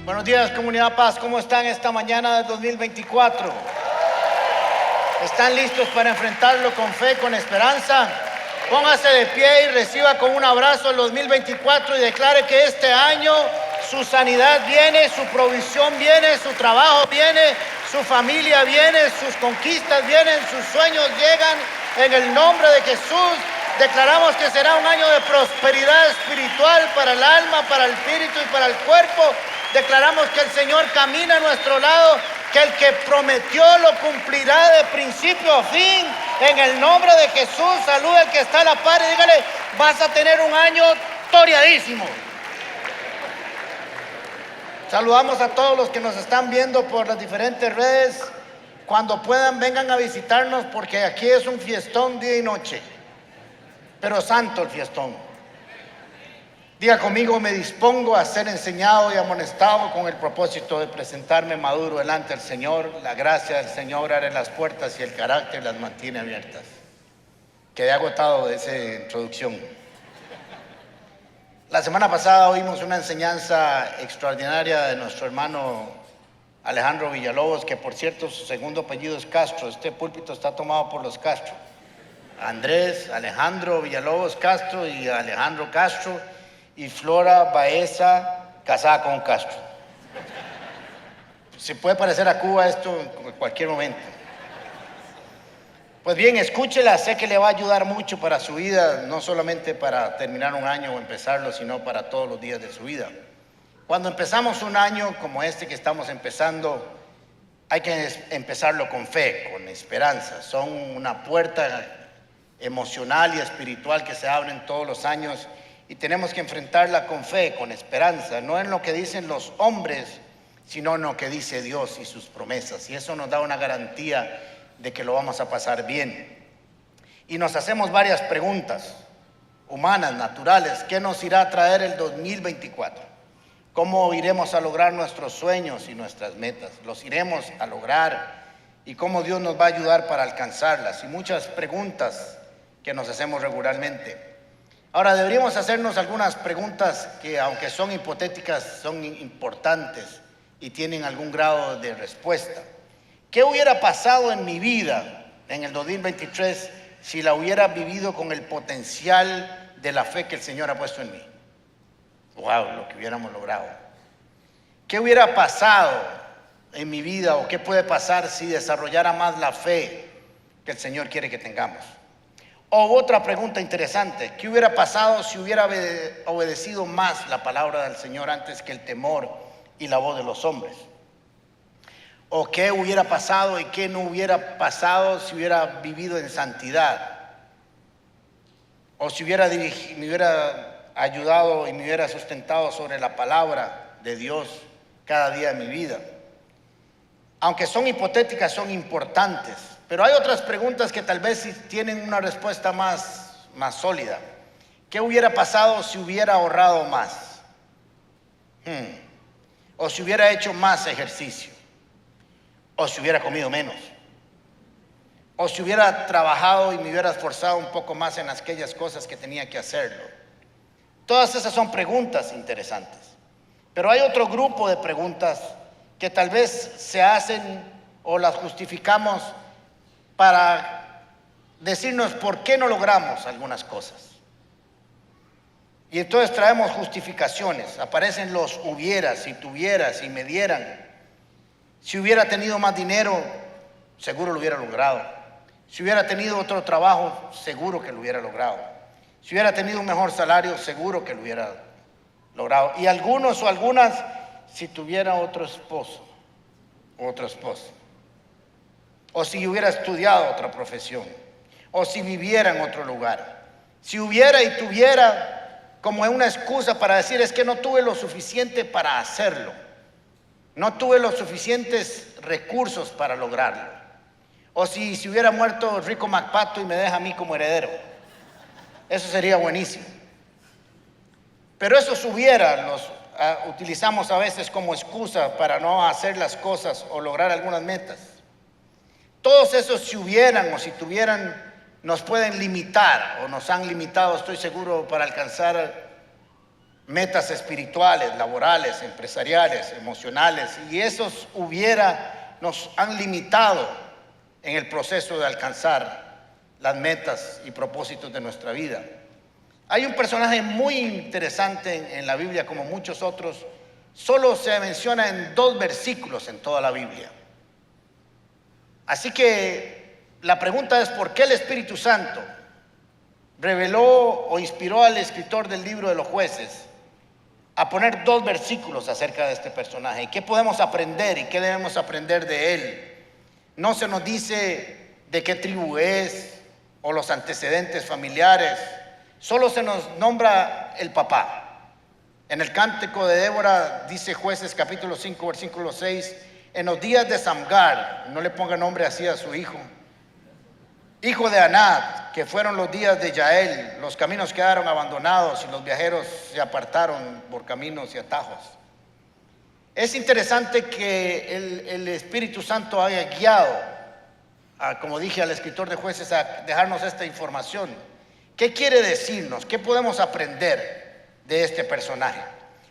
Buenos días, Comunidad Paz. ¿Cómo están esta mañana del 2024? ¿Están listos para enfrentarlo con fe, con esperanza? Póngase de pie y reciba con un abrazo el 2024 y declare que este año su sanidad viene, su provisión viene, su trabajo viene, su familia viene, sus conquistas vienen, sus sueños llegan. En el nombre de Jesús declaramos que será un año de prosperidad espiritual para el alma, para el espíritu y para el cuerpo. Declaramos que el Señor camina a nuestro lado, que el que prometió lo cumplirá de principio a fin. En el nombre de Jesús, saluda al que está a la par y dígale: vas a tener un año toreadísimo. Saludamos a todos los que nos están viendo por las diferentes redes. Cuando puedan, vengan a visitarnos, porque aquí es un fiestón día y noche, pero santo el fiestón. Diga conmigo: me dispongo a ser enseñado y amonestado con el propósito de presentarme maduro delante del Señor. La gracia del Señor abre las puertas y el carácter las mantiene abiertas. Quedé agotado de esa introducción. La semana pasada oímos una enseñanza extraordinaria de nuestro hermano Alejandro Villalobos, que por cierto su segundo apellido es Castro. Este púlpito está tomado por los Castro: Andrés Alejandro Villalobos Castro y Alejandro Castro, y Flora Baeza, casada con Castro. Se puede parecer a Cuba esto en cualquier momento. Pues bien, escúchela, sé que le va a ayudar mucho para su vida, no solamente para terminar un año o empezarlo, sino para todos los días de su vida. Cuando empezamos un año como este que estamos empezando, hay que empezarlo con fe, con esperanza. Son una puerta emocional y espiritual que se abren todos los años, y tenemos que enfrentarla con fe, con esperanza, no en lo que dicen los hombres, sino en lo que dice Dios y sus promesas. Y eso nos da una garantía de que lo vamos a pasar bien. Y nos hacemos varias preguntas humanas, naturales. ¿Qué nos irá a traer el 2024? ¿Cómo iremos a lograr nuestros sueños y nuestras metas? ¿Los iremos a lograr? ¿Y cómo Dios nos va a ayudar para alcanzarlas? Y muchas preguntas que nos hacemos regularmente. Ahora, deberíamos hacernos algunas preguntas que, aunque son hipotéticas, son importantes y tienen algún grado de respuesta. ¿Qué hubiera pasado en mi vida en el 2023 si la hubiera vivido con el potencial de la fe que el Señor ha puesto en mí? ¡Wow! Lo que hubiéramos logrado. ¿Qué hubiera pasado en mi vida, o qué puede pasar si desarrollara más la fe que el Señor quiere que tengamos? O otra pregunta interesante: ¿qué hubiera pasado si hubiera obedecido más la palabra del Señor antes que el temor y la voz de los hombres? ¿O qué hubiera pasado y qué no hubiera pasado si hubiera vivido en santidad? ¿O si me hubiera ayudado y me hubiera sustentado sobre la palabra de Dios cada día de mi vida? Aunque son hipotéticas, son importantes. Pero hay otras preguntas que tal vez tienen una respuesta más sólida. ¿Qué hubiera pasado si hubiera ahorrado más? ¿O si hubiera hecho más ejercicio? ¿O si hubiera comido menos? ¿O si hubiera trabajado y me hubiera esforzado un poco más en aquellas cosas que tenía que hacerlo? Todas esas son preguntas interesantes. Pero hay otro grupo de preguntas que tal vez se hacen o las justificamos para decirnos por qué no logramos algunas cosas. Y entonces traemos justificaciones. Aparecen los hubieras, si tuviera, si me dieran. Si hubiera tenido más dinero, seguro lo hubiera logrado. Si hubiera tenido otro trabajo, seguro que lo hubiera logrado. Si hubiera tenido un mejor salario, seguro que lo hubiera logrado. Y algunos o algunas, si tuviera otro esposo o otra esposa. O si hubiera estudiado otra profesión, o si viviera en otro lugar. Si hubiera y tuviera como una excusa para decir: es que no tuve lo suficiente para hacerlo, no tuve los suficientes recursos para lograrlo. O si hubiera muerto Rico MacPato y me deja a mí como heredero, eso sería buenísimo. Pero esos hubiera los utilizamos a veces como excusa para no hacer las cosas o lograr algunas metas. Todos esos si hubieran o si tuvieran nos pueden limitar, o nos han limitado, estoy seguro, para alcanzar metas espirituales, laborales, empresariales, emocionales, y esos nos han limitado en el proceso de alcanzar las metas y propósitos de nuestra vida. Hay un personaje muy interesante en la Biblia, como muchos otros, solo se menciona en 2 versículos en toda la Biblia. Así que la pregunta es: ¿por qué el Espíritu Santo reveló o inspiró al escritor del libro de los Jueces a poner 2 versículos acerca de este personaje? ¿Y qué podemos aprender y qué debemos aprender de él? No se nos dice de qué tribu es o los antecedentes familiares, solo se nos nombra el papá. En el cántico de Débora dice Jueces capítulo 5 versículo 6: en los días de Samgar, no le ponga nombre así a su hijo de Anad, que fueron los días de Yael, los caminos quedaron abandonados y los viajeros se apartaron por caminos y atajos. Es interesante que el Espíritu Santo haya guiado, como dije, al escritor de Jueces a dejarnos esta información. ¿Qué quiere decirnos? ¿Qué podemos aprender de este personaje?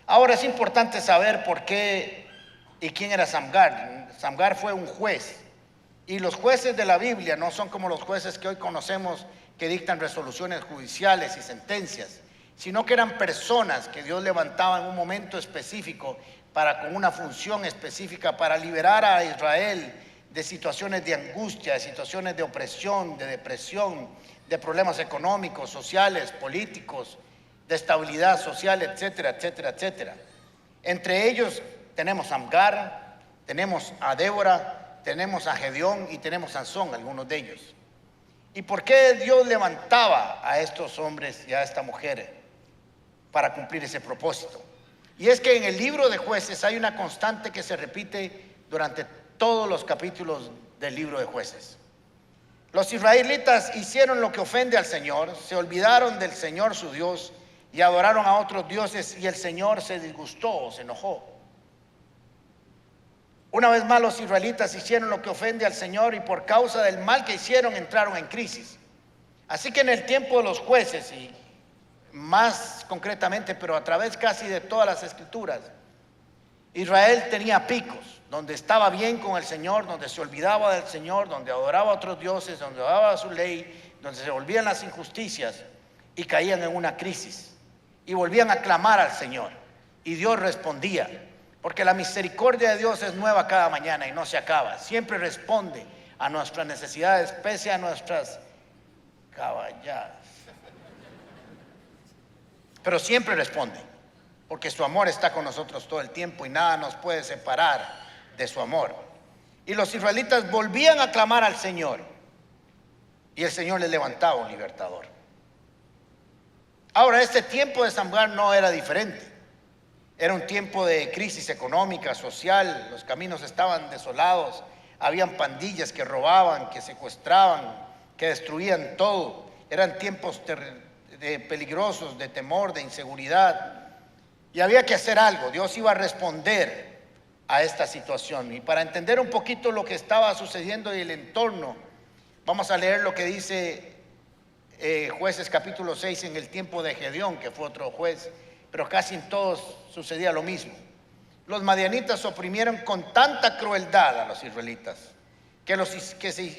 Ahora, es importante saber por qué y quién era Samgar. Samgar fue un juez. Y los jueces de la Biblia no son como los jueces que hoy conocemos, que dictan resoluciones judiciales y sentencias, sino que eran personas que Dios levantaba en un momento específico con una función específica para liberar a Israel de situaciones de angustia, de situaciones de opresión, de depresión, de problemas económicos, sociales, políticos, de estabilidad social, etcétera, etcétera, etcétera. Entre ellos tenemos a Samgar, tenemos a Débora, tenemos a Gedeón y tenemos a Sansón, algunos de ellos. ¿Y por qué Dios levantaba a estos hombres y a esta mujer para cumplir ese propósito? Y es que en el libro de Jueces hay una constante que se repite durante todos los capítulos del libro de Jueces. Los israelitas hicieron lo que ofende al Señor, se olvidaron del Señor su Dios y adoraron a otros dioses, y el Señor se disgustó o se enojó. Una vez más los israelitas hicieron lo que ofende al Señor y por causa del mal que hicieron entraron en crisis. Así que en el tiempo de los jueces, y más concretamente, pero a través casi de todas las escrituras, Israel tenía picos, donde estaba bien con el Señor, donde se olvidaba del Señor, donde adoraba a otros dioses, donde adoraba su ley, donde se volvían las injusticias y caían en una crisis. Y volvían a clamar al Señor y Dios respondía. Porque la misericordia de Dios es nueva cada mañana y no se acaba. Siempre responde a nuestras necesidades, pese a nuestras caballadas. Pero siempre responde, porque su amor está con nosotros todo el tiempo y nada nos puede separar de su amor. Y los israelitas volvían a clamar al Señor y el Señor les levantaba un libertador. Ahora, este tiempo de Samgar no era diferente. Era un tiempo de crisis económica, social, los caminos estaban desolados, habían pandillas que robaban, que secuestraban, que destruían todo. Eran tiempos peligrosos, de temor, de inseguridad. Y había que hacer algo, Dios iba a responder a esta situación. Y para entender un poquito lo que estaba sucediendo y el entorno, vamos a leer lo que dice Jueces capítulo 6 en el tiempo de Gedeón, que fue otro juez, pero casi en todos sucedía lo mismo. Los madianitas oprimieron con tanta crueldad a los israelitas que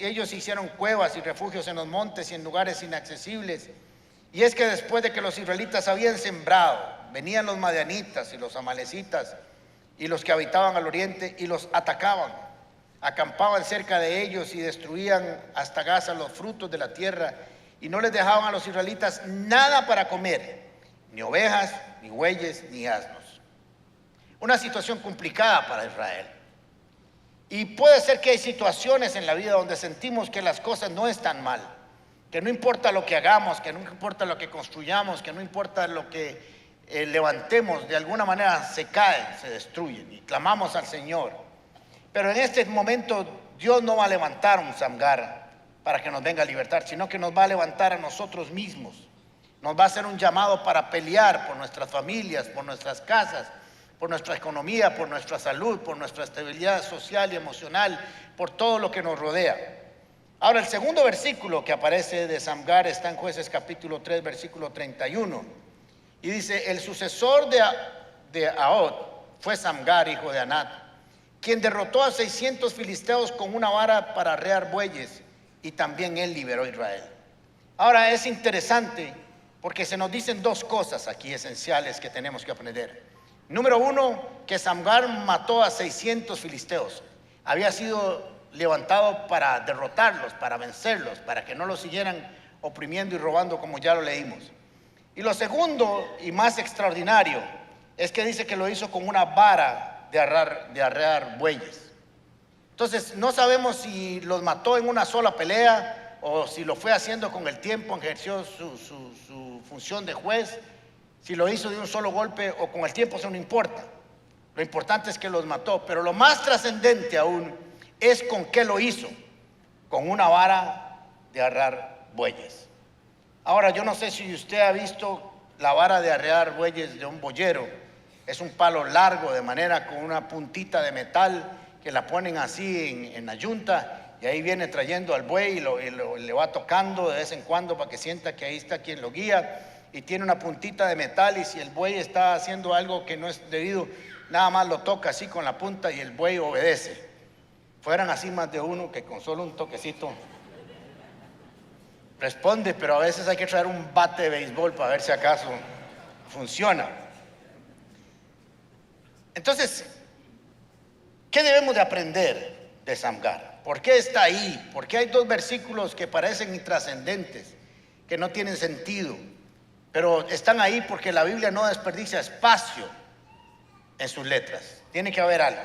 ellos hicieron cuevas y refugios en los montes y en lugares inaccesibles. Y es que después de que los israelitas habían sembrado, venían los madianitas y los amalecitas y los que habitaban al oriente y los atacaban. Acampaban cerca de ellos y destruían hasta Gaza los frutos de la tierra y no les dejaban a los israelitas nada para comer, ni ovejas, ni bueyes, ni asnos. Una situación complicada para Israel. Y puede ser que hay situaciones en la vida donde sentimos que las cosas no están mal, que no importa lo que hagamos, que no importa lo que construyamos, que no importa lo que levantemos, de alguna manera se caen, se destruyen y clamamos al Señor. Pero en este momento Dios no va a levantar un Samgar para que nos venga a libertar, sino que nos va a levantar a nosotros mismos. Nos va a hacer un llamado para pelear por nuestras familias, por nuestras casas, por nuestra economía, por nuestra salud, por nuestra estabilidad social y emocional, por todo lo que nos rodea. Ahora, el segundo versículo que aparece de Samgar está en Jueces capítulo 3, versículo 31. Y dice, el sucesor de Ahod fue Samgar, hijo de Anat, quien derrotó a 600 filisteos con una vara para arrear bueyes, y también él liberó a Israel. Ahora es interesante porque se nos dicen dos cosas aquí esenciales que tenemos que aprender. Número uno, que Samgar mató a 600 filisteos. Había sido levantado para derrotarlos, para vencerlos, para que no los siguieran oprimiendo y robando, como ya lo leímos. Y lo segundo y más extraordinario es que dice que lo hizo con una vara de arrear bueyes. Entonces no sabemos si los mató en una sola pelea o si lo fue haciendo con el tiempo, ejerció su función de juez. Si lo hizo de un solo golpe o con el tiempo, eso no importa. Lo importante es que los mató. Pero lo más trascendente aún es con qué lo hizo. Con una vara de arrear bueyes. Ahora, yo no sé si usted ha visto la vara de arrear bueyes de un boyero. Es un palo largo, de manera con una puntita de metal que la ponen así en la yunta, y ahí viene trayendo al buey y le va tocando de vez en cuando para que sienta que ahí está quien lo guía, y tiene una puntita de metal, y si el buey está haciendo algo que no es debido, nada más lo toca así con la punta y el buey obedece. Fueran así más de uno que con solo un toquecito responde, pero a veces hay que traer un bate de béisbol para ver si acaso funciona. Entonces, ¿qué debemos de aprender de Samgar? ¿Por qué está ahí? ¿Por qué hay dos versículos que parecen intrascendentes, que no tienen sentido, pero están ahí porque la Biblia no desperdicia espacio en sus letras? Tiene que haber algo.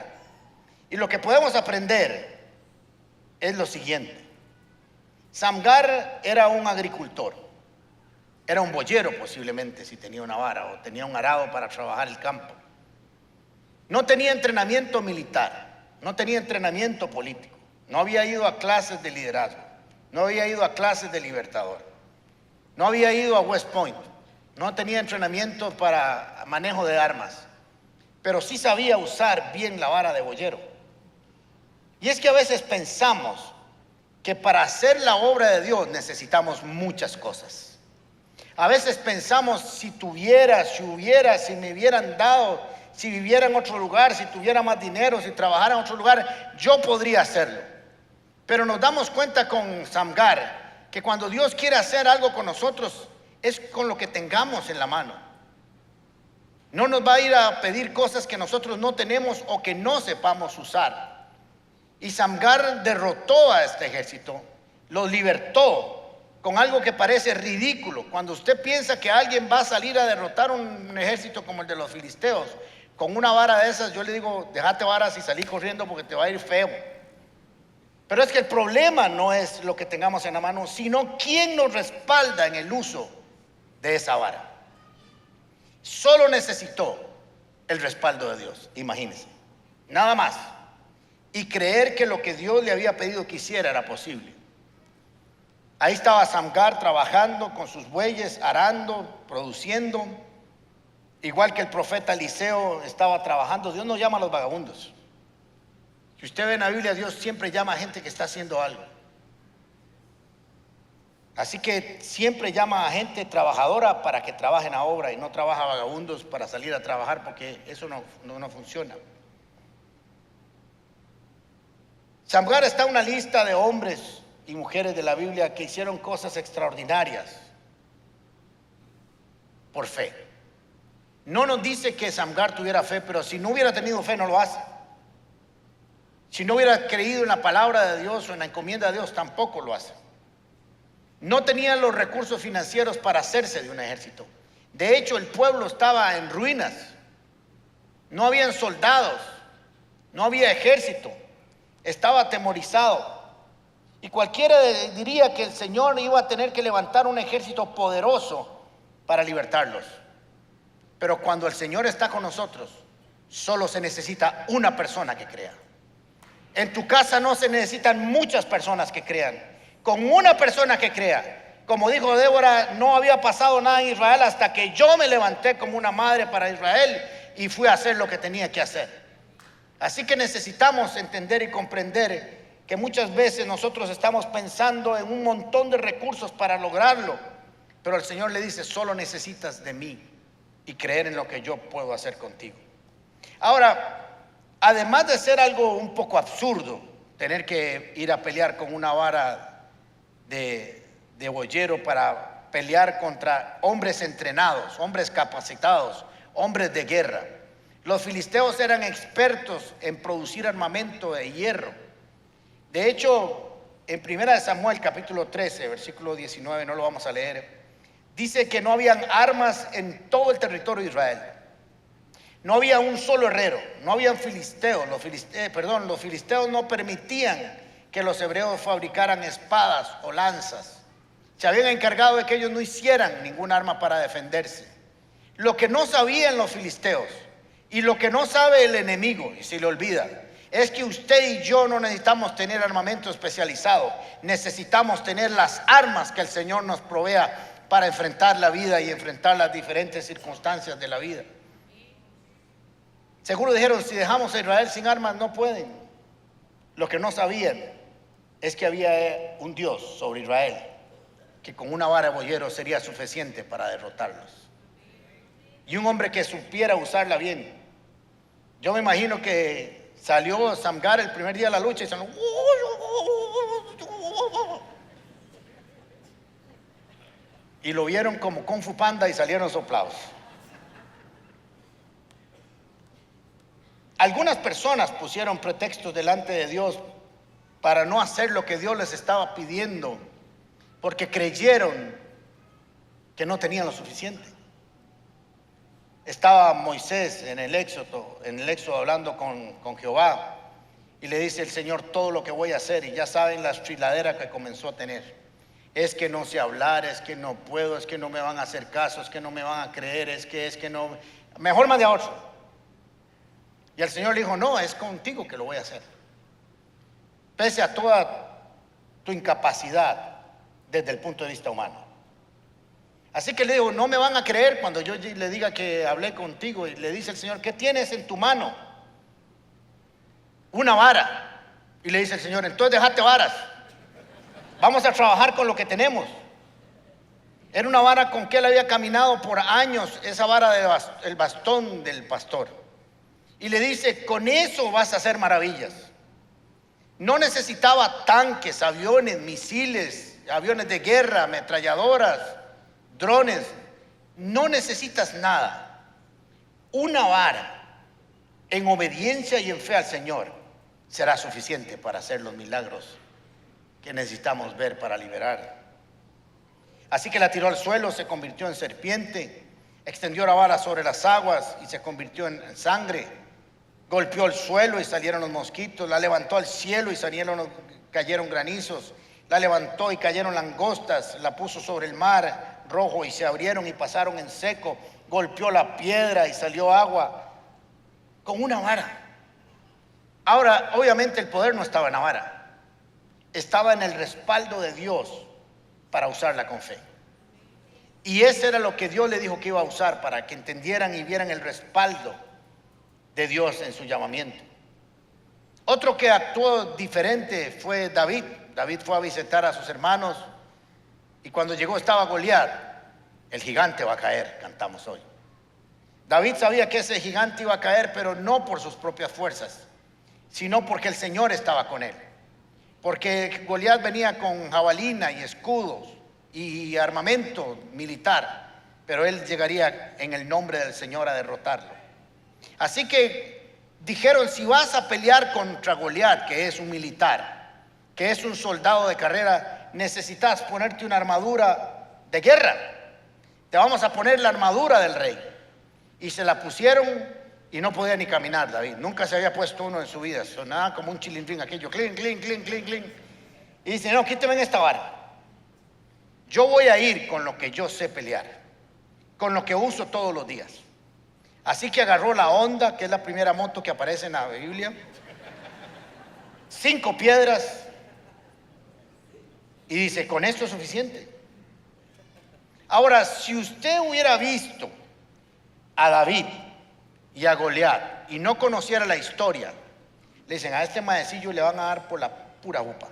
Y lo que podemos aprender es lo siguiente. Samgar era un agricultor, era un boyero posiblemente si tenía una vara o tenía un arado para trabajar el campo. No tenía entrenamiento militar, no tenía entrenamiento político, no había ido a clases de liderazgo, no había ido a clases de libertador, no había ido a West Point, no tenía entrenamiento para manejo de armas, pero sí sabía usar bien la vara de boyero. Y es que a veces pensamos que para hacer la obra de Dios necesitamos muchas cosas. A veces pensamos, si tuviera, si hubiera, si me hubieran dado, si viviera en otro lugar, si tuviera más dinero, si trabajara en otro lugar, yo podría hacerlo. Pero nos damos cuenta con Samgar que cuando Dios quiere hacer algo con nosotros, es con lo que tengamos en la mano. No nos va a ir a pedir cosas que nosotros no tenemos o que no sepamos usar. Y Samgar derrotó a este ejército, los libertó con algo que parece ridículo. Cuando usted piensa que alguien va a salir a derrotar un ejército como el de los filisteos, con una vara de esas, yo le digo, déjate varas y salí corriendo porque te va a ir feo. Pero es que el problema no es lo que tengamos en la mano, sino quién nos respalda en el uso de esa vara. Solo necesitó el respaldo de Dios, imagínense, nada más. Y creer que lo que Dios le había pedido que hiciera era posible. Ahí estaba Samgar trabajando con sus bueyes, arando, produciendo. Igual que el profeta Eliseo estaba trabajando. Dios no llama a los vagabundos. Si usted ve en la Biblia, Dios siempre llama a gente que está haciendo algo. Así que siempre llama a gente trabajadora para que trabaje en la obra, y no trabaja a vagabundos para salir a trabajar, porque eso no funciona. Samgar está en una lista de hombres y mujeres de la Biblia que hicieron cosas extraordinarias por fe. No nos dice que Samgar tuviera fe, pero si no hubiera tenido fe no lo hace. Si no hubiera creído en la palabra de Dios o en la encomienda de Dios, tampoco lo hace. No tenía los recursos financieros para hacerse de un ejército. De hecho, el pueblo estaba en ruinas. No habían soldados, no había ejército. Estaba atemorizado, y cualquiera diría que el Señor iba a tener que levantar un ejército poderoso para libertarlos. Pero cuando el Señor está con nosotros, solo se necesita una persona que crea. En tu casa no se necesitan muchas personas que crean. Con una persona que crea, como dijo Débora, no había pasado nada en Israel hasta que yo me levanté como una madre para Israel y fui a hacer lo que tenía que hacer. Así que necesitamos entender y comprender que muchas veces nosotros estamos pensando en un montón de recursos para lograrlo, pero el Señor le dice, solo necesitas de mí. y creer en lo que yo puedo hacer contigo. Ahora, además de ser algo un poco absurdo, tener que ir a pelear con una vara de boyero para pelear contra hombres entrenados, hombres capacitados, hombres de guerra. Los filisteos eran expertos en producir armamento de hierro. De hecho, en 1 Samuel capítulo 13, versículo 19, no lo vamos a leer, dice que no habían armas en todo el territorio de Israel. No había un solo herrero, no habían filisteos. Los filisteos no permitían que los hebreos fabricaran espadas o lanzas. Se habían encargado de que ellos no hicieran ningún arma para defenderse. Lo que no sabían los filisteos y lo que no sabe el enemigo, y se le olvida, es que usted y yo no necesitamos tener armamento especializado. Necesitamos tener las armas que el Señor nos provea para enfrentar la vida y enfrentar las diferentes circunstancias de la vida. Seguro dijeron, si dejamos a Israel sin armas no pueden. Lo que no sabían es que había un Dios sobre Israel que con una vara de boyero sería suficiente para derrotarlos. Y un hombre que supiera usarla bien. Yo me imagino que salió Samgar el primer día de la lucha y sonó, y lo vieron como Kung Fu Panda y salieron soplados. Algunas personas pusieron pretextos delante de Dios para no hacer lo que Dios les estaba pidiendo, porque creyeron que no tenían lo suficiente. Estaba Moisés en el Éxodo hablando con Jehová, y le dice el Señor todo lo que voy a hacer, y ya saben la estriladera que comenzó a tener. Es que no sé hablar, es que no puedo, es que no me van a hacer caso, es que no me van a creer, es que no, mejor mande a otro. Y el Señor le dijo, no, es contigo que lo voy a hacer. Pese a toda tu incapacidad desde el punto de vista humano. Así que le digo, no me van a creer cuando yo le diga que hablé contigo. Y le dice el Señor, ¿qué tienes en tu mano? Una vara. Y le dice el Señor, entonces déjate varas. Vamos a trabajar con lo que tenemos. Era una vara con que él había caminado por años, esa vara del bastón del pastor. Y le dice, con eso vas a hacer maravillas. No necesitaba tanques, aviones, misiles, aviones de guerra, ametralladoras, drones. No necesitas nada. Una vara en obediencia y en fe al Señor será suficiente para hacer los milagros que necesitamos ver para liberar. Así que la tiró al suelo, se convirtió en serpiente, extendió la vara sobre las aguas y se convirtió en sangre. Golpeó el suelo y salieron los mosquitos, la levantó al cielo y cayeron granizos, la levantó y cayeron langostas, la puso sobre el mar rojo y se abrieron y pasaron en seco, golpeó la piedra y salió agua con una vara. Ahora, obviamente el poder no estaba en la vara, estaba en el respaldo de Dios para usarla con fe. Y ese era lo que Dios le dijo que iba a usar para que entendieran y vieran el respaldo de Dios en su llamamiento. Otro que actuó diferente fue David. David fue a visitar a sus hermanos y cuando llegó estaba Goliat. El gigante va a caer, cantamos hoy. David sabía que ese gigante iba a caer, pero no por sus propias fuerzas, sino porque el Señor estaba con él. Porque Goliat venía con jabalina y escudos y armamento militar, pero él llegaría en el nombre del Señor a derrotarlo. Así que dijeron, si vas a pelear contra Goliat, que es un militar, que es un soldado de carrera, necesitas ponerte una armadura de guerra. Te vamos a poner la armadura del rey. Y se la pusieron y no podía ni caminar David. Nunca se había puesto uno en su vida. Sonaba como un chilindrín aquello, clink, clink, clink, clink, clink. Y dice, no, quíteme en esta vara. Yo voy a ir con lo que yo sé pelear, con lo que uso todos los días. Así que agarró la Honda, que es la primera moto que aparece en la Biblia, 5 piedras, y dice, con esto es suficiente. Ahora, si usted hubiera visto a David y a Goliat y no conociera la historia, le dicen, a este maecillo le van a dar por la pura upa.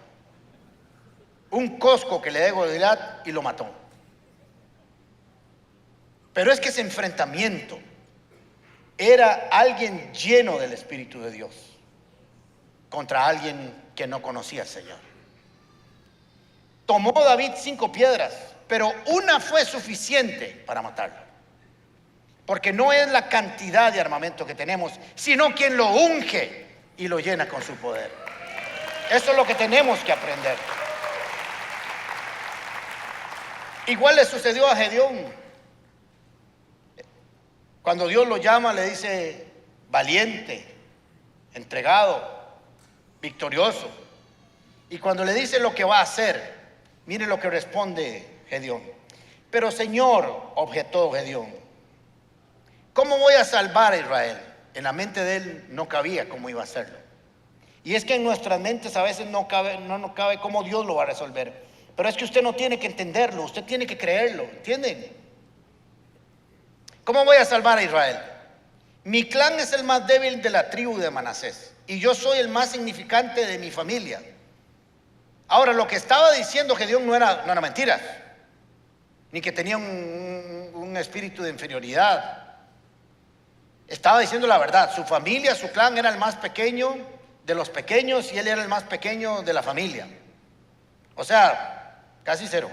Un cosco que le dé Goliat y lo mató. Pero es que ese enfrentamiento era alguien lleno del Espíritu de Dios contra alguien que no conocía al Señor. Tomó David 5 piedras, pero una fue suficiente para matarlo. Porque no es la cantidad de armamento que tenemos, sino quien lo unge y lo llena con su poder. Eso es lo que tenemos que aprender. Igual le sucedió a Gedeón. Cuando Dios lo llama, le dice valiente, entregado, victorioso. Y cuando le dice lo que va a hacer, mire lo que responde Gedeón. Pero Señor, objetó Gedeón, ¿cómo voy a salvar a Israel? En la mente de él no cabía cómo iba a hacerlo. Y es que en nuestras mentes a veces no nos cabe cómo Dios lo va a resolver. Pero es que usted no tiene que entenderlo, usted tiene que creerlo, ¿entienden? ¿Cómo voy a salvar a Israel? Mi clan es el más débil de la tribu de Manasés y yo soy el más significante de mi familia. Ahora, lo que estaba diciendo Gedeón no era mentira, ni que tenía un espíritu de inferioridad. Estaba diciendo la verdad. Su familia, su clan era el más pequeño de los pequeños y él era el más pequeño de la familia. O sea, casi cero.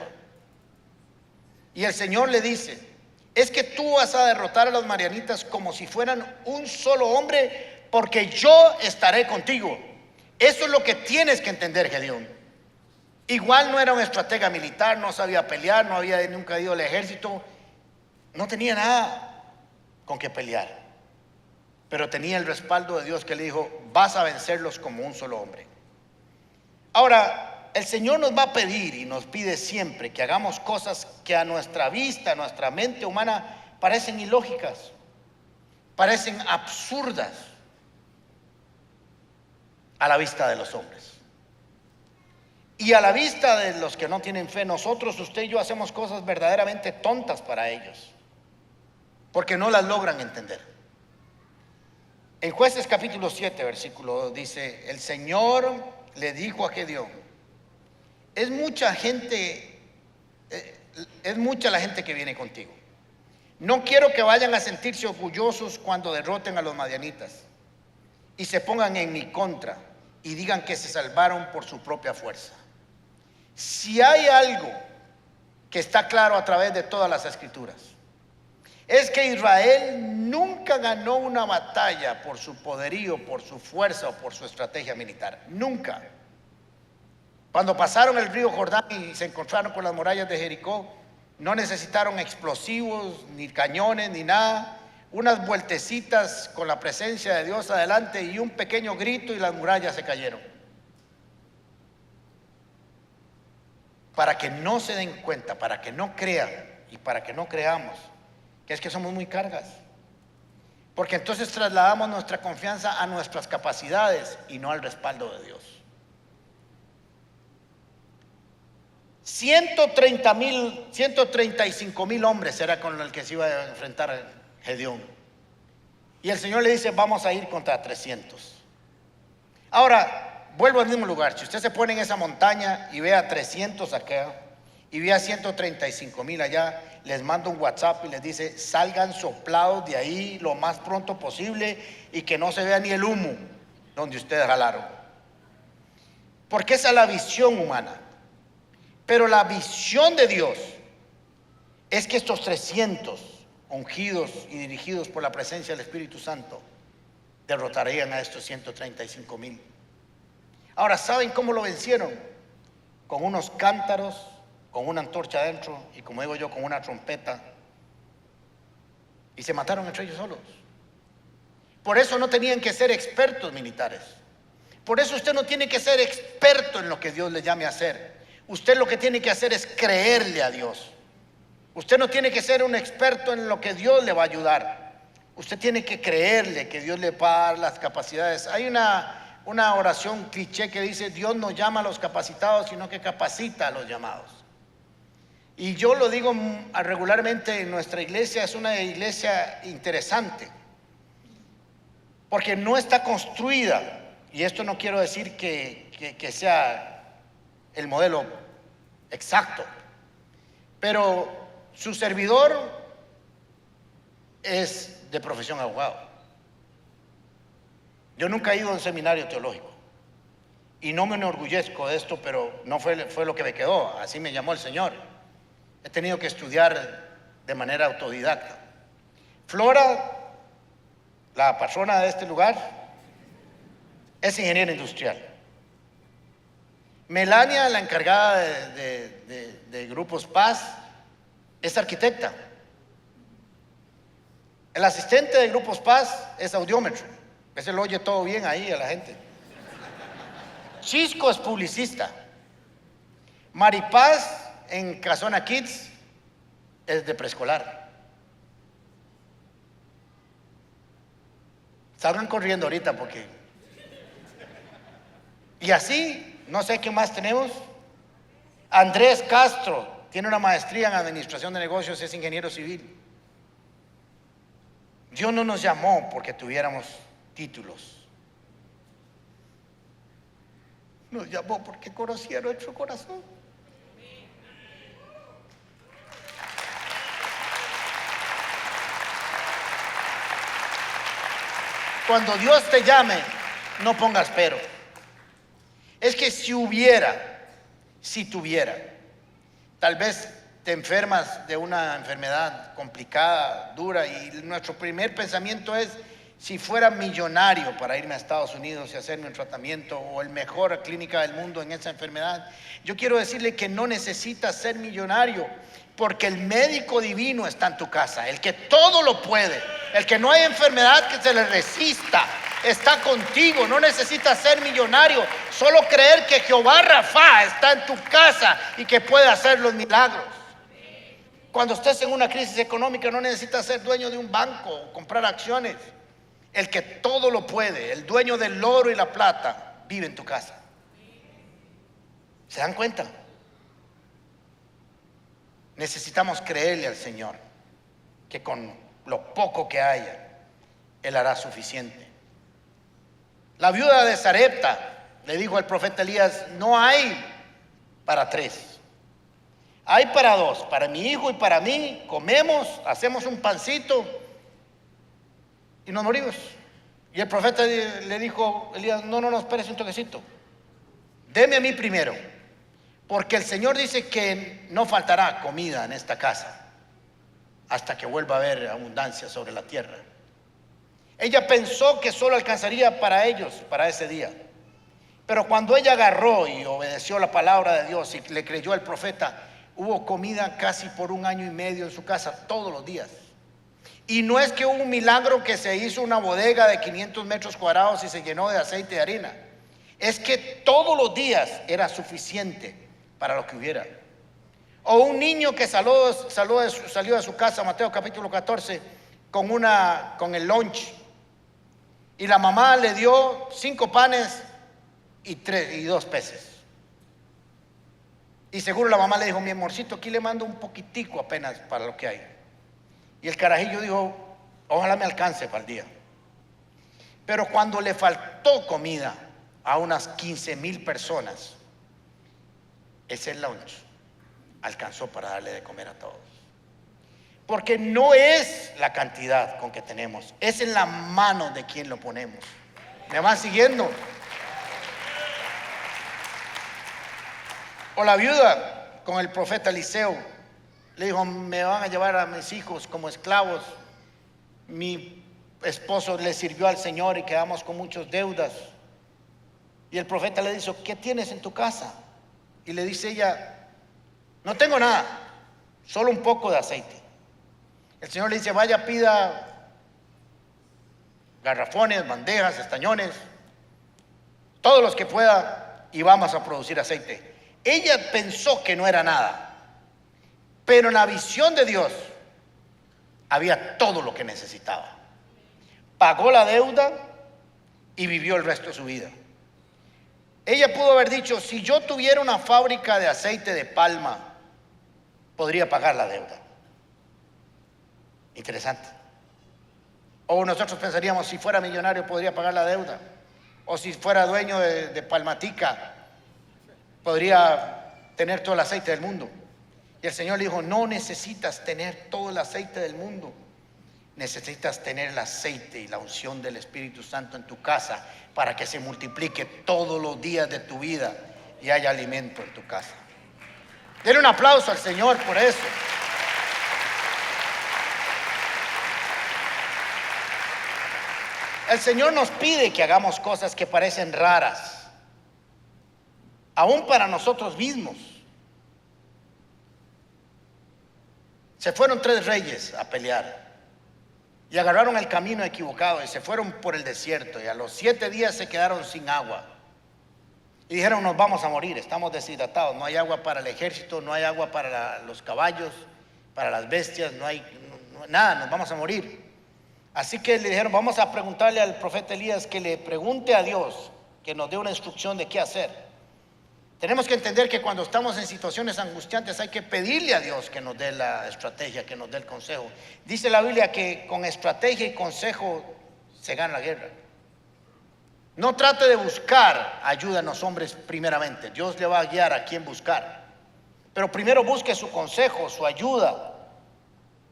Y el Señor le dice: es que tú vas a derrotar a los madianitas como si fueran un solo hombre, porque yo estaré contigo. Eso es lo que tienes que entender, Gedeón. Igual no era un estratega militar, no sabía pelear, no había nunca ido al ejército, no tenía nada con que pelear, pero tenía el respaldo de Dios que le dijo: vas a vencerlos como un solo hombre. Ahora, el Señor nos va a pedir y nos pide siempre que hagamos cosas que a nuestra vista, a nuestra mente humana, parecen ilógicas, parecen absurdas a la vista de los hombres. Y a la vista de los que no tienen fe, nosotros, usted y yo, hacemos cosas verdaderamente tontas para ellos, porque no las logran entender. En Jueces capítulo 7, versículo 2 dice: el Señor le dijo a Gedeón: es mucha la gente que viene contigo. No quiero que vayan a sentirse orgullosos cuando derroten a los madianitas y se pongan en mi contra y digan que se salvaron por su propia fuerza. Si hay algo que está claro a través de todas las escrituras, es que Israel nunca ganó una batalla por su poderío, por su fuerza o por su estrategia militar. Nunca. Cuando pasaron el río Jordán y se encontraron con las murallas de Jericó, no necesitaron explosivos, ni cañones, ni nada. Unas vueltecitas con la presencia de Dios adelante y un pequeño grito y las murallas se cayeron. Para que no se den cuenta, para que no crean y para que no creamos que es que somos muy cargas. Porque entonces trasladamos nuestra confianza a nuestras capacidades y no al respaldo de Dios. 135,000 hombres era con el que se iba a enfrentar Gedeón. Y el Señor le dice: vamos a ir contra 300. Ahora, vuelvo al mismo lugar. Si usted se pone en esa montaña y ve a 300 acá y ve a 135,000 allá, les manda un WhatsApp y les dice: salgan soplados de ahí lo más pronto posible y que no se vea ni el humo donde ustedes jalaron. Porque esa es la visión humana. Pero la visión de Dios es que estos 300 ungidos y dirigidos por la presencia del Espíritu Santo derrotarían a estos 135,000. Ahora, ¿saben cómo lo vencieron? Con unos cántaros, con una antorcha adentro y, como digo yo, con una trompeta. Y se mataron entre ellos solos. Por eso no tenían que ser expertos militares. Por eso usted no tiene que ser experto en lo que Dios le llame a hacer. Usted lo que tiene que hacer es creerle a Dios. Usted no tiene que ser un experto en lo que Dios le va a ayudar. Usted tiene que creerle que Dios le va a dar las capacidades. Hay una oración cliché que dice: Dios no llama a los capacitados, sino que capacita a los llamados. Y yo lo digo regularmente en nuestra iglesia. Es una iglesia interesante, porque no está construida, y esto no quiero decir que sea el modelo exacto, pero su servidor es de profesión abogado. Yo nunca he ido a un seminario teológico y no me enorgullezco de esto, pero no fue lo que me quedó, así me llamó el Señor. He tenido que estudiar de manera autodidacta. Flora, la patrona de este lugar, es ingeniera industrial. Melania, la encargada de Grupos Paz, es arquitecta. El asistente de Grupos Paz es audiómetro. Ese lo oye todo bien ahí a la gente. Chisco es publicista. Maripaz en Casona Kids es de preescolar. Salgan corriendo ahorita porque... Y así, no sé qué más tenemos. Andrés Castro tiene una maestría en administración de negocios, es ingeniero civil. Dios no nos llamó porque tuviéramos títulos. Nos llamó porque conocía nuestro corazón. Cuando Dios te llame, no pongas pero. Es que si tuviera, tal vez te enfermas de una enfermedad complicada, dura, y nuestro primer pensamiento es: si fuera millonario para irme a Estados Unidos y hacerme un tratamiento, o el mejor clínica del mundo en esa enfermedad. Yo quiero decirle que no necesitas ser millonario, porque el médico divino está en tu casa, el que todo lo puede, el que no hay enfermedad que se le resista, está contigo. No necesitas ser millonario, solo creer que Jehová Rafa está en tu casa y que puede hacer los milagros. Cuando estés en una crisis económica, no necesitas ser dueño de un banco o comprar acciones. El que todo lo puede, el dueño del oro y la plata, vive en tu casa. ¿Se dan cuenta? Necesitamos creerle al Señor que con lo poco que haya, Él hará suficiente. La viuda de Sarepta le dijo al profeta Elías: no hay para 3, hay para 2, para mi hijo y para mí. Comemos, hacemos un pancito y nos morimos. Y el profeta le dijo a Elías: no, espérese un toquecito, deme a mí primero, porque el Señor dice que no faltará comida en esta casa hasta que vuelva a haber abundancia sobre la tierra. Ella pensó que solo alcanzaría para ellos, para ese día. Pero cuando ella agarró y obedeció la palabra de Dios y le creyó al profeta, hubo comida casi por 1 año y medio en su casa, todos los días. Y no es que hubo un milagro que se hizo una bodega de 500 metros cuadrados y se llenó de aceite de harina. Es que todos los días era suficiente para lo que hubiera. O un niño que salió de su casa, Mateo capítulo 14, con el lunch. Y la mamá le dio 5 panes y 2 peces. Y seguro la mamá le dijo: mi amorcito, aquí le mando un poquitico apenas para lo que hay. Y el carajillo dijo: ojalá me alcance para el día. Pero cuando le faltó comida a unas 15,000 personas, ese lunch alcanzó para darle de comer a todos. Porque no es la cantidad con que tenemos, es en la mano de quien lo ponemos. ¿Me van siguiendo? O la viuda con el profeta Eliseo le dijo: me van a llevar a mis hijos como esclavos, mi esposo le sirvió al Señor y quedamos con muchas deudas. Y el profeta le dice: ¿qué tienes en tu casa? Y le dice ella: no tengo nada, solo un poco de aceite. El Señor le dice: vaya, pida garrafones, bandejas, estañones, todos los que pueda, y vamos a producir aceite. Ella pensó que no era nada, pero en la visión de Dios había todo lo que necesitaba. Pagó la deuda y vivió el resto de su vida. Ella pudo haber dicho: si yo tuviera una fábrica de aceite de palma, podría pagar la deuda. Interesante. O nosotros pensaríamos: si fuera millonario podría pagar la deuda. O si fuera dueño de Palmatica, podría tener todo el aceite del mundo. Y el Señor le dijo: no necesitas tener todo el aceite del mundo. necesitas tener el aceite y la unción del Espíritu Santo en tu casa para que se multiplique todos los días de tu vida y haya alimento en tu casa. Denle un aplauso al Señor por eso. El Señor nos pide que hagamos cosas que parecen raras, aún para nosotros mismos. Se fueron 3 reyes a pelear y agarraron el camino equivocado y se fueron por el desierto, y a los 7 días se quedaron sin agua y dijeron: nos vamos a morir, estamos deshidratados, no hay agua para el ejército, no hay agua para los caballos, para las bestias, no hay nada, nos vamos a morir. Así que le dijeron: vamos a preguntarle al profeta Elías que le pregunte a Dios, que nos dé una instrucción de qué hacer. Tenemos que entender que cuando estamos en situaciones angustiantes hay que pedirle a Dios que nos dé la estrategia, que nos dé el consejo. Dice la Biblia que con estrategia y consejo se gana la guerra. No trate de buscar ayuda en los hombres primeramente. Dios le va a guiar a quién buscar. Pero primero busque su consejo, su ayuda,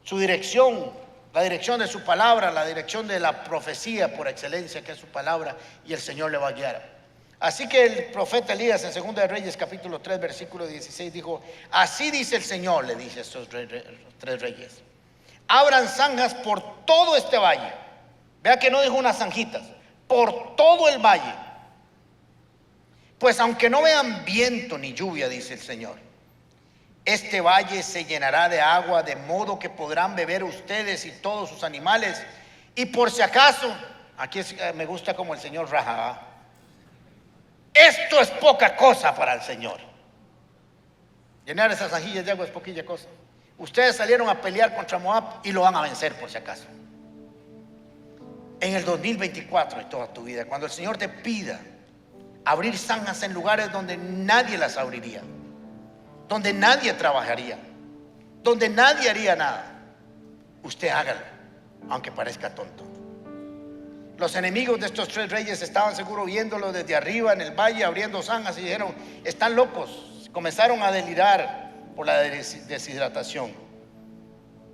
su dirección, la dirección de su palabra, la dirección de la profecía por excelencia, que es su palabra, y el Señor le va a guiar. Así que el profeta Elías en 2 de Reyes capítulo 3 versículo 16 dijo: así dice el Señor, le dice a estos 3 reyes: abran zanjas por todo este valle. Vea que no dijo unas zanjitas, por todo el valle. Pues aunque no vean viento ni lluvia, dice el Señor, este valle se llenará de agua, de modo que podrán beber ustedes y todos sus animales. Y por si acaso, aquí me gusta como el Señor raja, esto es poca cosa para el Señor. Llenar esas zanjillas de agua es poquilla cosa. Ustedes salieron a pelear contra Moab y lo van a vencer por si acaso. En el 2024 y toda tu vida, cuando el Señor te pida abrir zanjas en lugares donde nadie las abriría, donde nadie trabajaría, donde nadie haría nada, usted hágalo, aunque parezca tonto. Los enemigos de estos 3 reyes estaban seguro viéndolo desde arriba en el valle, abriendo zanjas, y dijeron: están locos. Comenzaron a delirar por la deshidratación.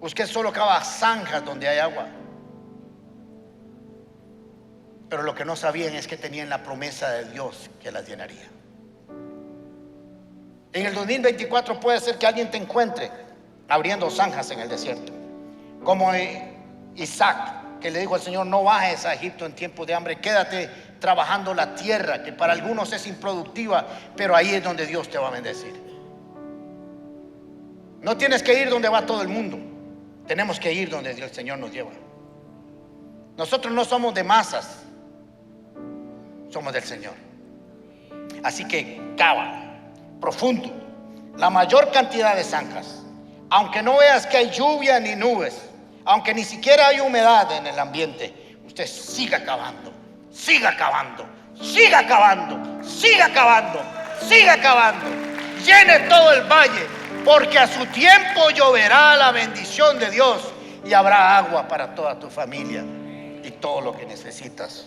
Usted solo cava zanjas donde hay agua. Pero lo que no sabían es que tenían la promesa de Dios que las llenaría. En el 2024 puede ser que alguien te encuentre abriendo zanjas en el desierto, como Isaac, que le dijo al Señor: no bajes a Egipto en tiempo de hambre, quédate trabajando la tierra, que para algunos es improductiva, pero ahí es donde Dios te va a bendecir. No tienes que ir donde va todo el mundo, tenemos que ir donde el Señor nos lleva. Nosotros no somos de masas, somos del Señor. Así que cava profundo la mayor cantidad de zanjas, aunque no veas que hay lluvia ni nubes, aunque ni siquiera hay humedad en el ambiente, usted siga cavando, siga cavando, siga cavando, siga cavando, siga cavando. Llene todo el valle, porque a su tiempo lloverá la bendición de Dios y habrá agua para toda tu familia y todo lo que necesitas.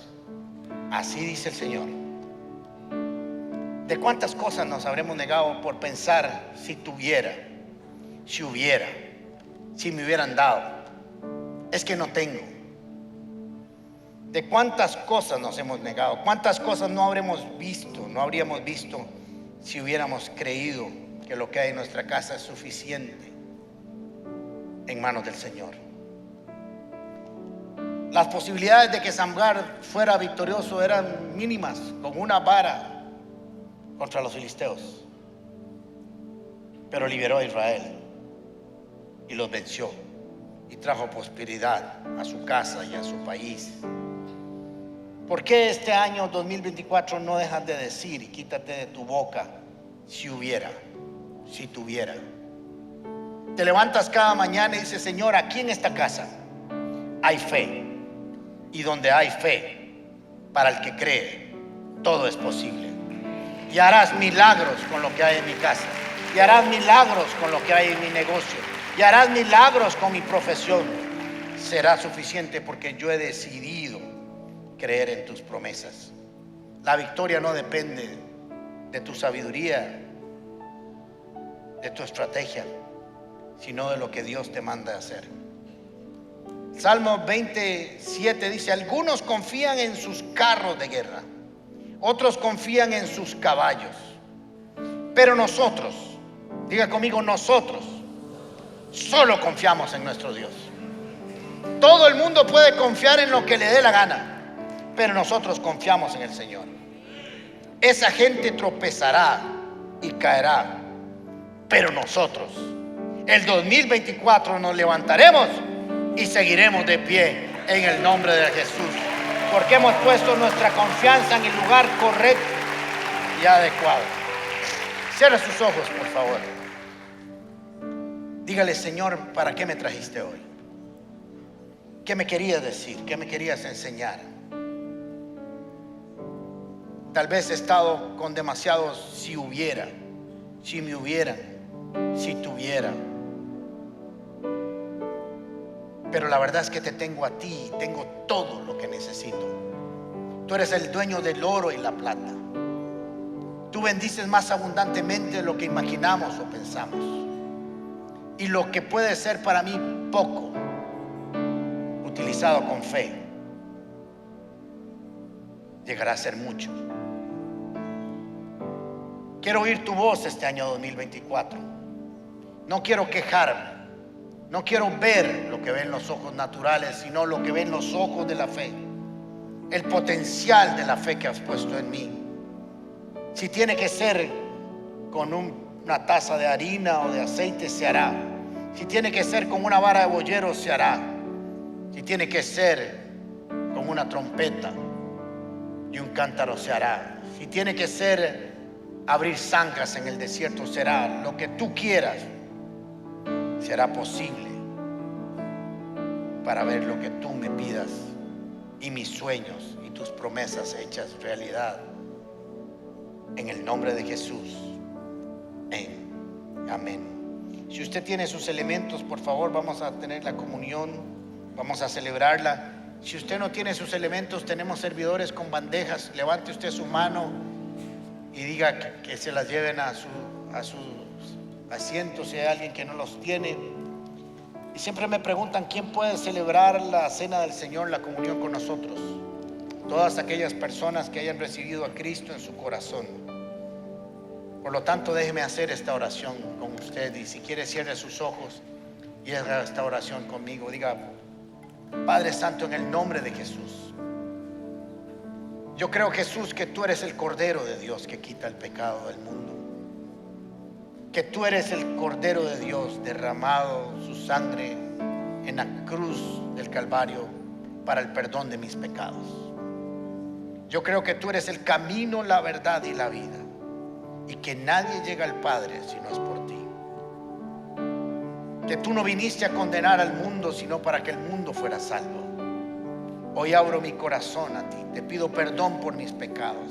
Así dice el Señor. ¿De cuántas cosas nos habremos negado por pensar si tuviera, si hubiera, si me hubieran dado? Es que no tengo. ¿De cuántas cosas nos hemos negado? ¿Cuántas cosas no habríamos visto si hubiéramos creído que lo que hay en nuestra casa es suficiente en manos del Señor? Las posibilidades de que Samgar fuera victorioso eran mínimas, con una vara contra los filisteos, pero liberó a Israel y los venció y trajo prosperidad a su casa y a su país. ¿Por qué este año 2024 no dejas de decir y quítate de tu boca si hubiera, si tuviera? Te levantas cada mañana y dices: Señor, aquí en esta casa hay fe, y donde hay fe, para el que cree, todo es posible. Y harás milagros con lo que hay en mi casa, y harás milagros con lo que hay en mi negocio, y harás milagros con mi profesión. Será suficiente porque yo he decidido creer en tus promesas. La victoria no depende de tu sabiduría, de tu estrategia, sino de lo que Dios te manda a hacer. Salmo 27 dice: algunos confían en sus carros de guerra, otros confían en sus caballos, pero nosotros, diga conmigo, nosotros solo confiamos en nuestro Dios. Todo el mundo puede confiar en lo que le dé la gana, pero nosotros confiamos en el Señor. Esa gente tropezará y caerá, pero nosotros, el 2024, nos levantaremos y seguiremos de pie en el nombre de Jesús, porque hemos puesto nuestra confianza en el lugar correcto y adecuado. Cierra sus ojos, por favor. Dígale: Señor, ¿para qué me trajiste hoy? ¿Qué me querías decir? ¿Qué me querías enseñar? Tal vez he estado con demasiados si hubiera, si me hubieran, si tuviera. Pero la verdad es que te tengo a ti y tengo todo lo que necesito. Tú eres el dueño del oro y la plata. Tú bendices más abundantemente de lo que imaginamos o pensamos. Y lo que puede ser para mí poco, utilizado con fe, llegará a ser mucho. Quiero oír tu voz este año 2024. No quiero quejarme. No quiero ver lo que ven los ojos naturales, sino lo que ven los ojos de la fe. El potencial de la fe que has puesto en mí. Si tiene que ser con una taza de harina o de aceite, se hará. Si tiene que ser con una vara de boyero, se hará. Si tiene que ser con una trompeta y un cántaro, se hará. Si tiene que ser abrir zanjas en el desierto, será. Lo que tú quieras será posible para ver lo que tú me pidas y mis sueños y tus promesas hechas realidad, en el nombre de Jesús. Amén. Si usted tiene sus elementos, por favor, vamos a tener la comunión, vamos a celebrarla. Si usted no tiene sus elementos, tenemos servidores con bandejas. Levante usted su mano y diga que se las lleven a sus asientos si hay alguien que no los tiene. Y siempre me preguntan: ¿quién puede celebrar la cena del Señor, la comunión con nosotros? Todas aquellas personas que hayan recibido a Cristo en su corazón. Por lo tanto, déjeme hacer esta oración con usted, y si quiere, cierre sus ojos y haga esta oración conmigo. Diga: Padre Santo, en el nombre de Jesús, yo creo, Jesús, que tú eres el Cordero de Dios que quita el pecado del mundo. Que tú eres el Cordero de Dios derramado su sangre en la cruz del Calvario para el perdón de mis pecados. Yo creo que tú eres el camino, la verdad y la vida, y que nadie llega al Padre si no es por ti. Que tú no viniste a condenar al mundo, sino para que el mundo fuera salvo. Hoy abro mi corazón a ti, te pido perdón por mis pecados.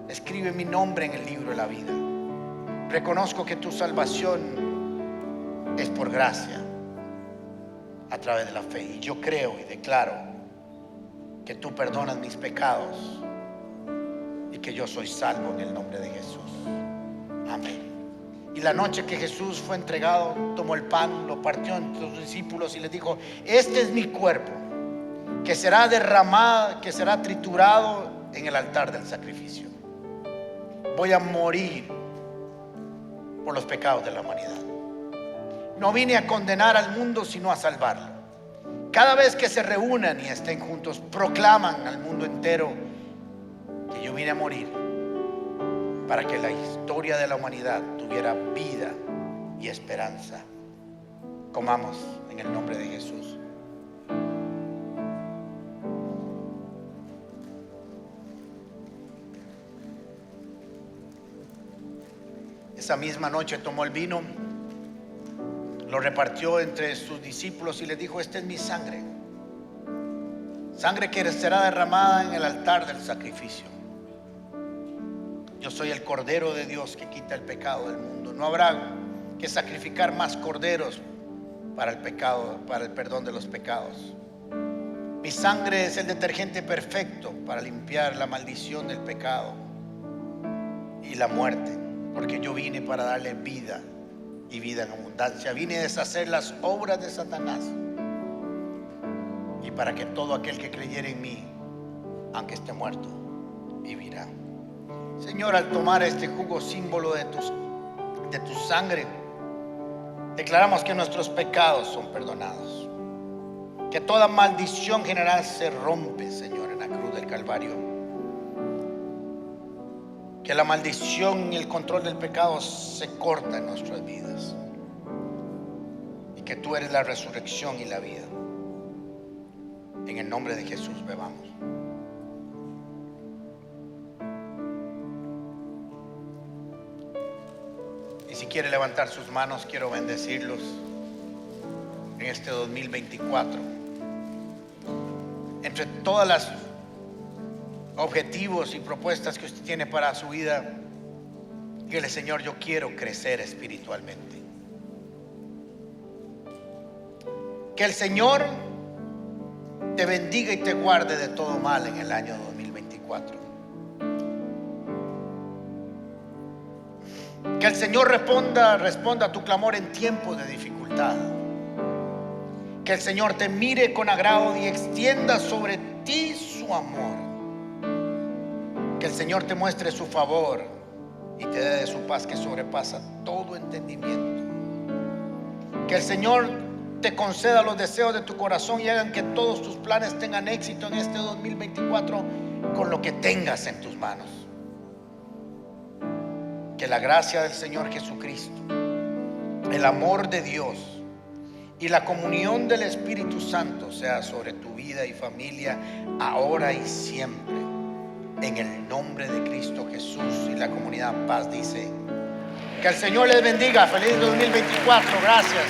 Escribe mi nombre en el libro de la vida. Reconozco que tu salvación es por gracia, a través de la fe. Y yo creo y declaro que tú perdonas mis pecados y que yo soy salvo en el nombre de Jesús. Amén. Y la noche que Jesús fue entregado, tomó el pan, lo partió entre sus discípulos y les dijo: este es mi cuerpo, que será derramado, que será triturado en el altar del sacrificio. Voy a morir por los pecados de la humanidad. No vine a condenar al mundo, sino a salvarlo. Cada vez que se reúnan y estén juntos, proclaman al mundo entero que yo vine a morir para que la historia de la humanidad tuviera vida y esperanza. Comamos en el nombre de Jesús. Esa misma noche tomó el vino, lo repartió entre sus discípulos y les dijo: esta es mi sangre, sangre que será derramada en el altar del sacrificio. Yo soy el Cordero de Dios que quita el pecado del mundo. No habrá que sacrificar más corderos para el pecado, para el perdón de los pecados. Mi sangre es el detergente perfecto para limpiar la maldición del pecado y la muerte, porque yo vine para darle vida y vida en abundancia. Vine a deshacer las obras de Satanás. y para que todo aquel que creyere en mí, aunque esté muerto, vivirá. Señor, al tomar este jugo símbolo de tu sangre, declaramos que nuestros pecados son perdonados, que toda maldición general se rompe, Señor, en la cruz del Calvario, que la maldición y el control del pecado se corta en nuestras vidas, y que tú eres la resurrección y la vida. En el nombre de Jesús bebamos. Y si quiere levantar sus manos, quiero bendecirlos en este 2024. Entre todas las objetivos y propuestas que usted tiene para su vida, dígale: Señor, yo quiero crecer espiritualmente. Que el Señor te bendiga y te guarde de todo mal en el año 2024. Que el Señor responda a tu clamor en tiempos de dificultad. Que el Señor te mire con agrado y extienda sobre ti su amor. Que el Señor te muestre su favor y te dé de su paz que sobrepasa todo entendimiento. Que el Señor te conceda los deseos de tu corazón y hagan que todos tus planes tengan éxito en este 2024 con lo que tengas en tus manos. Que la gracia del Señor Jesucristo, el amor de Dios y la comunión del Espíritu Santo sea sobre tu vida y familia ahora y siempre. En el nombre de Cristo Jesús. Y la comunidad Paz dice: que el Señor les bendiga. Feliz 2024. Gracias.